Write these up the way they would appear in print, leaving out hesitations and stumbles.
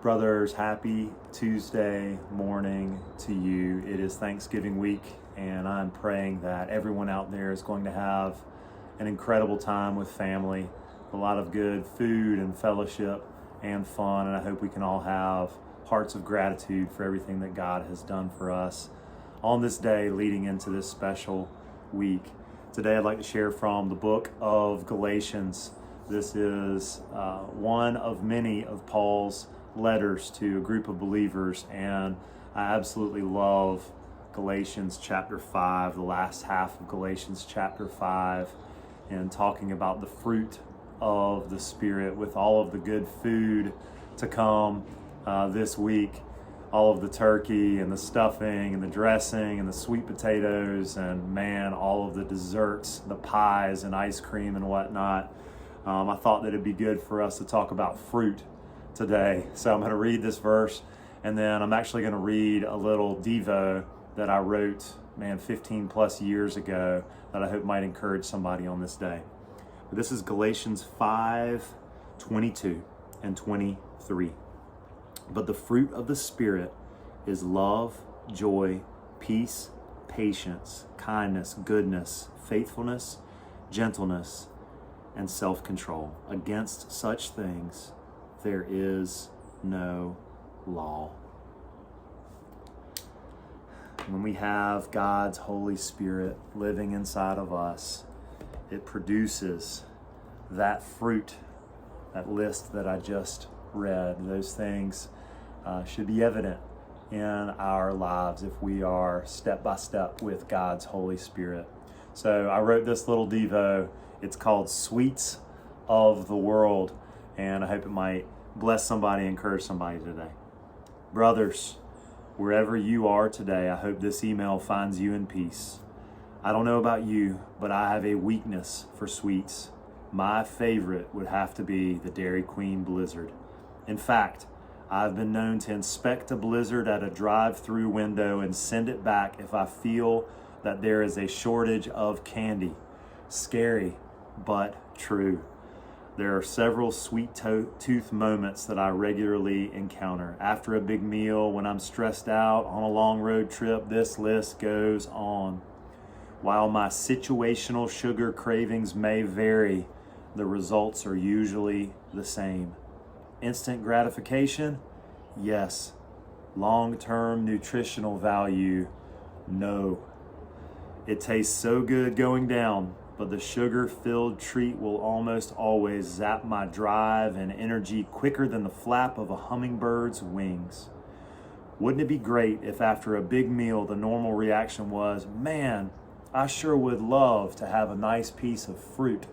Brothers, happy Tuesday morning to you. It is Thanksgiving week, and I'm praying that everyone out there is going to have an incredible time with family, a lot of good food and fellowship and fun, and I hope we can all have hearts of gratitude for everything that God has done for us on this day leading into this special week. Today I'd like to share from the book of Galatians. This is one of many of Paul's letters to a group of believers, and I absolutely love Galatians chapter 5, the last half of Galatians chapter 5, and talking about the fruit of the Spirit with all of the good food to come this week, all of the turkey and the stuffing and the dressing and the sweet potatoes and all of the desserts, the pies and ice cream and whatnot. I thought that it'd be good for us to talk about fruit today. So I'm going to read this verse, and then I'm actually going to read a little devo that I wrote, 15 plus years ago, that I hope might encourage somebody on this day. But this is Galatians 5:22 and 23. But the fruit of the Spirit is love, joy, peace, patience, kindness, goodness, faithfulness, gentleness, and self-control. Against such things there is no law. When we have God's Holy Spirit living inside of us, it produces that fruit, that list that I just read. Those things should be evident in our lives if we are step by step with God's Holy Spirit. So I wrote this little devo. It's called Sweets of the World, and I hope it might bless somebody, encourage somebody today. Brothers, wherever you are today, I hope this email finds you in peace. I don't know about you, but I have a weakness for sweets. My favorite would have to be the Dairy Queen Blizzard. In fact, I've been known to inspect a Blizzard at a drive-through window and send it back if I feel that there is a shortage of candy. Scary, but true. There are several sweet tooth moments that I regularly encounter. After a big meal, when I'm stressed out on a long road trip, this list goes on. While my situational sugar cravings may vary, the results are usually the same. Instant gratification? Yes. Long-term nutritional value? No. It tastes so good going down, but the sugar-filled treat will almost always zap my drive and energy quicker than the flap of a hummingbird's wings. Wouldn't it be great if after a big meal the normal reaction was, man, I sure would love to have a nice piece of fruit.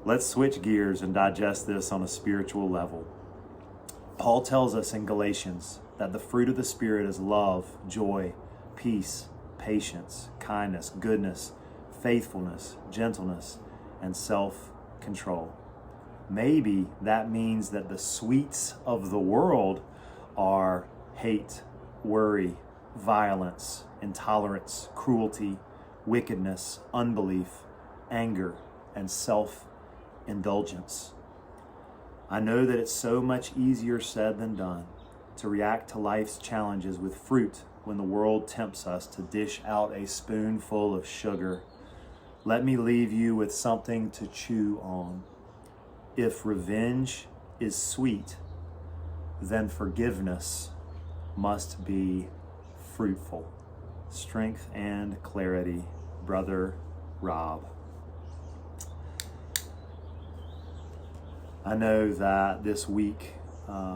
Let's switch gears and digest this on a spiritual level. Paul tells us in Galatians that the fruit of the Spirit is love, joy, peace, patience, kindness, goodness, faithfulness, gentleness, and self-control. Maybe that means that the sweets of the world are hate, worry, violence, intolerance, cruelty, wickedness, unbelief, anger, and self-indulgence. I know that it's so much easier said than done to react to life's challenges with fruit when the world tempts us to dish out a spoonful of sugar. Let me leave you with something to chew on. If revenge is sweet, then forgiveness must be fruitful. Strength and clarity, Brother Rob. I know that this week,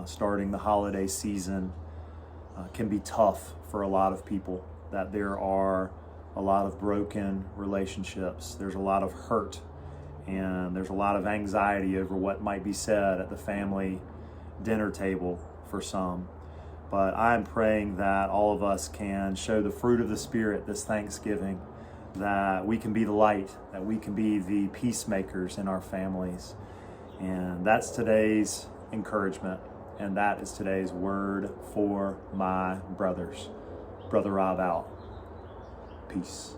starting the holiday season, can be tough for a lot of people, that there are a lot of broken relationships. There's a lot of hurt, and there's a lot of anxiety over what might be said at the family dinner table for some. But I'm praying that all of us can show the fruit of the Spirit this Thanksgiving, that we can be the light, that we can be the peacemakers in our families. And that's today's encouragement, and that is today's word for my brothers. Brother Rob out. Peace.